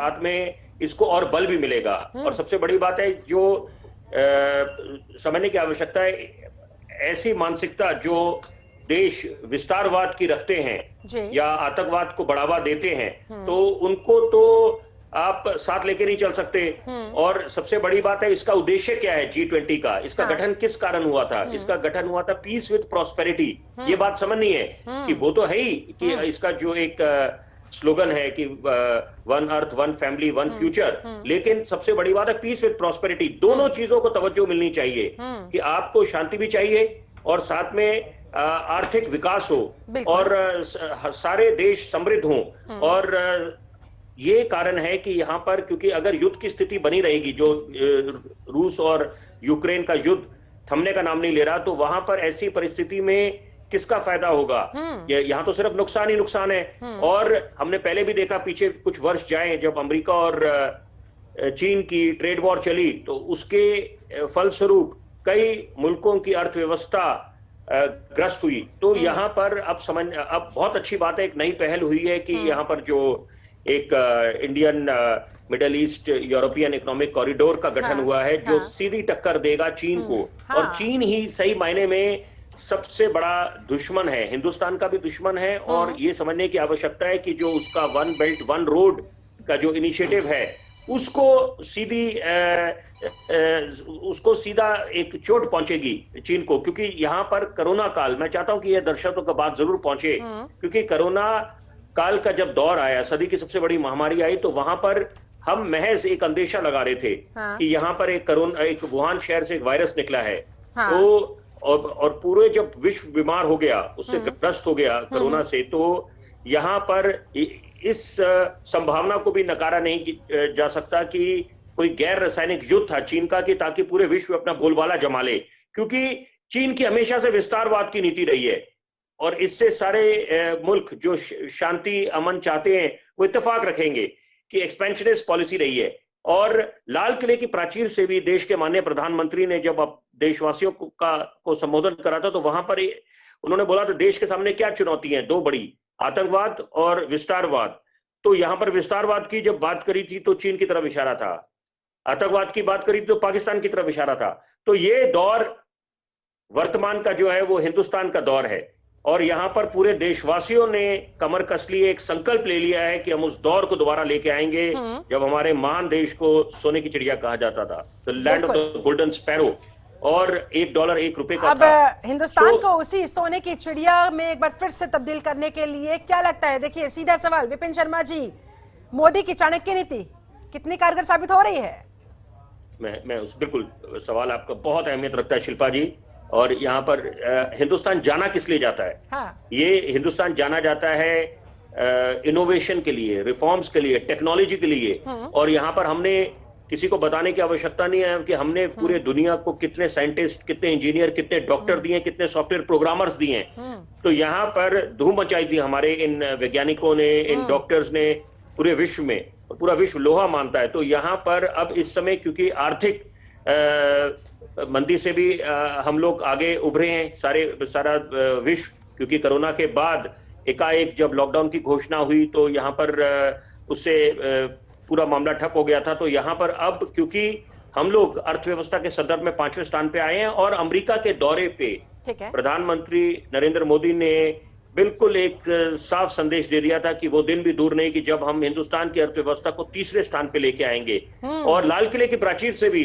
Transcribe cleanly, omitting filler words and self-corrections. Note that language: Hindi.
साथ में इसको और बल भी मिलेगा। और सबसे बड़ी बात है जो समझने की आवश्यकता है, ऐसी मानसिकता जो देश विस्तारवाद की रखते हैं या आतंकवाद को बढ़ावा देते हैं, तो उनको तो आप साथ लेके नहीं चल सकते। और सबसे बड़ी बात है, इसका उद्देश्य क्या है G20 का? इसका गठन किस कारण हुआ था? इसका गठन हुआ था पीस विद प्रॉस्पेरिटी। ये बात समझनी है कि वो तो है ही कि इसका जो एक स्लोगन है कि one earth, one family, one future, लेकिन सबसे बड़ी बात है पीस विद प्रॉस्पेरिटी। दोनों चीजों को तवज्जो मिलनी चाहिए कि आपको शांति भी चाहिए और साथ में आर्थिक विकास हो और सारे देश समृद्ध हों। और ये कारण है कि यहां पर, क्योंकि अगर युद्ध की स्थिति बनी रहेगी, जो रूस और यूक्रेन का युद्ध थमने का नाम नहीं ले रहा, तो वहां पर ऐसी परिस्थिति में किसका फायदा होगा? यहां तो सिर्फ नुकसान ही नुकसान है। और हमने पहले भी देखा, पीछे कुछ वर्ष जाए, जब अमेरिका और चीन की ट्रेड वॉर चली, तो उसके फलस्वरूप कई मुल्कों की अर्थव्यवस्था ग्रस्त हुई। तो यहां पर अब बहुत अच्छी बात है, एक नई पहल हुई है कि यहां पर जो एक Indian middle east European economic corridor का गठन हुआ है, जो सीधी टक्कर देगा चीन को। और चीन ही सही मायने में सबसे बड़ा दुश्मन है, हिंदुस्तान का भी दुश्मन है। और ये समझने की आवश्यकता है कि जो उसका वन बेल्ट वन रोड का जो इनिशिएटिव है, उसको सीधा एक चोट पहुंचेगी चीन को। क्योंकि यहां पर कोरोना काल, मैं चाहता हूं कि यह दर्शकों का बात जरूर पहुंचे, क्योंकि कोरोना काल का जब दौर आया, सदी की सबसे बड़ी महामारी आई, तो वहां पर हम महज एक अंदेशा लगा रहे थे कि यहां पर एक वुहान शहर से एक वायरस निकला है। तो और पूरे जब विश्व बीमार हो गया, उससे ग्रस्त हो गया कोरोना से, तो यहां पर इस संभावना को भी नकारा नहीं जा सकता कि कोई गैर रासायनिक युद्ध था चीन का, कि ताकि पूरे विश्व अपना बोलबाला जमा ले। क्योंकि चीन की हमेशा से विस्तारवाद की नीति रही है और इससे सारे मुल्क जो शांति अमन चाहते हैं वो इत्तेफाक रखेंगे कि एक्सपेंशनिस्ट पॉलिसी रही है। और लाल किले की प्राचीर से भी देश के माननीय प्रधानमंत्री ने जब अब देशवासियों को संबोधन करा था, तो वहां पर उन्होंने बोला था देश के सामने क्या चुनौती है, दो बड़ी, आतंकवाद और विस्तारवाद। तो यहां पर विस्तारवाद की जब बात करी थी तो चीन की तरफ इशारा था, आतंकवाद की बात करी तो पाकिस्तान की तरफ इशारा था। तो ये दौर वर्तमान का जो है वो हिंदुस्तान का दौर है और यहां पर पूरे देशवासियों ने कमर कस ली, एक संकल्प ले लिया है कि हम उस दौर को दोबारा लेके आएंगे जब हमारे महान देश को सोने की चिड़िया कहा जाता था, the land of the golden sparrow, और $1 $1 का अब था। हिंदुस्तान को उसी सोने की चिड़िया में एक बार फिर से तब्दील करने के लिए क्या लगता है? देखिए, सीधा सवाल विपिन शर्मा जी, मोदी की चाणक्य नीति कितनी कारगर साबित हो रही है? बिल्कुल, सवाल आपका बहुत अहमियत रखता है शिल्पा जी। और यहाँ पर हिंदुस्तान जाना किस लिए जाता है? ये हिंदुस्तान जाना जाता है इनोवेशन के लिए, रिफॉर्म्स के लिए, टेक्नोलॉजी के लिए। और यहाँ पर हमने किसी को बताने की आवश्यकता नहीं है कि हमने पूरे दुनिया को कितने साइंटिस्ट, कितने इंजीनियर, कितने डॉक्टर दिए, कितने सॉफ्टवेयर प्रोग्रामर्स दिए हैं। तो यहाँ पर धूम मचाई थी हमारे इन वैज्ञानिकों ने, इन डॉक्टर्स ने पूरे विश्व में, और पूरा विश्व लोहा मानता है। तो यहाँ पर अब इस समय क्योंकि आर्थिक मंदी से भी हम लोग आगे उभरे हैं, सारा विश्व, क्योंकि कोरोना के बाद एकाएक जब लॉकडाउन की घोषणा हुई तो यहाँ पर उससे पूरा मामला ठप हो गया था। तो यहाँ पर अब क्योंकि हम लोग अर्थव्यवस्था के संदर्भ में 5वें स्थान पे आए हैं और अमेरिका के दौरे पे प्रधानमंत्री नरेंद्र मोदी ने बिल्कुल एक साफ संदेश दे दिया था कि वो दिन भी दूर नहीं कि जब हम हिंदुस्तान की अर्थव्यवस्था को 3रे स्थान पे लेके आएंगे। और लाल किले की प्राचीर से भी